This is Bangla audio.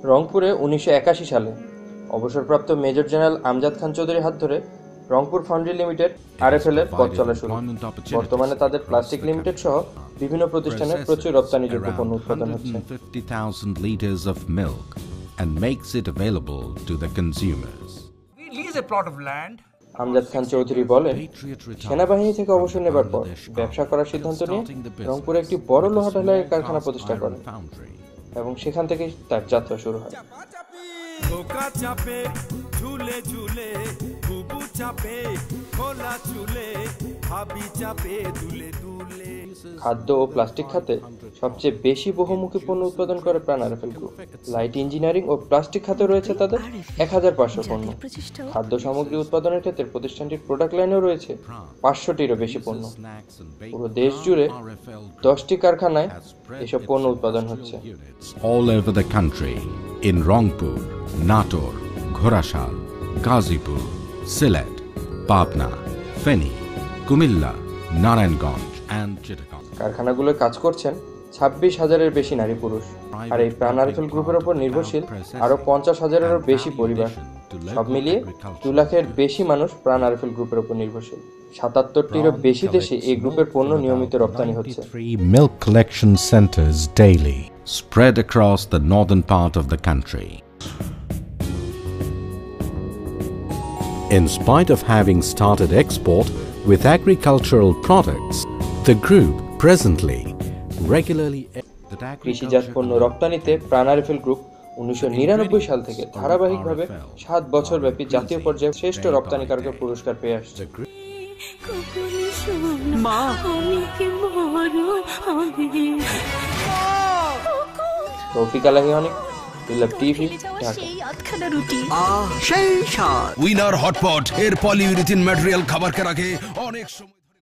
রংপুরে 1981 সালে অবসরপ্রাপ্ত মেজর জেনারেল আমজাদ খান চৌধুরীর হাত ধরে রংপুর ফাউন্ড্রি লিমিটেড আরএফএল এর পথ চলা শুরু। বর্তমানে তাদের প্লাস্টিক লিমিটেড সহ বিভিন্ন প্রতিষ্ঠানে প্রচুর রপ্তানিযোগ্য পণ্য উৎপাদন হচ্ছে। আমজাদ খান চৌধুরী বলেন, সেনাবাহিনী থেকে অবসর নেবার পর ব্যবসা করার সিদ্ধান্ত নিয়ে রংপুরে একটি বড় লোহা ঢালাইয়ের কারখানা প্রতিষ্ঠা করেন এবং সেখান থেকে তার যাত্রা শুরু হয়। খাদ্য ও প্লাস্টিক খাতে সবচেয়ে বেশি বহুমুখী পণ্য উৎপাদন করে প্রাণ আরএফএল গ্রুপ। লাইট ইঞ্জিনিয়ারিং ও প্লাস্টিক খাতে রয়েছে তাদের 1500 পণ্য। খাদ্য সামগ্রী উৎপাদনের ক্ষেত্রে প্রতিষ্ঠানটির প্রোডাক্ট লাইনেও রয়েছে 500টিরও বেশি পণ্য। পুরো দেশ জুড়ে 10টি কারখানায় এসব পণ্য উৎপাদন হচ্ছে। All over the country, in Rangpur, Nator, Ghorashal, Gazipur, Sylhet, Pabna, Feni, Kumilla, Narayanganj and Chittagong. কারখানাগুলোয় কাজ করছেন 26,000-এর বেশি নারী পুরুষ। আর এই প্রাণ আরএফএল গ্রুপের উপর নির্ভরশীল আরো 50,000-এরও বেশি পরিবার। সব মিলিয়ে 2 লাখের বেশি মানুষ প্রাণ আরএফএল গ্রুপের উপর নির্ভরশীল। 77টিরও বেশি দেশে এই গ্রুপের পণ্য নিয়মিত রপ্তানি হচ্ছে। Milk collection centers daily spread across the northern part of the country. In spite of having started export with agricultural products, the group presently regularly কৃষিজাত পণ্য রপ্তানিতে প্রাণ আরএফএল গ্রুপ 1999 সাল থেকে ধারাবাহিকভাবে 7 বছর ব্যাপী জাতীয় পর্যায়ে শ্রেষ্ঠ রপ্তানিকারকের পুরস্কার পেয়ে আসছে। তৌফিক আলাহি অনেক, বিলাপ টিভি, ঢাকা। উইনার হটপট এর পলিউরিথিন ম্যাটেরিয়াল খাবারকে রাখে অনেক সময়।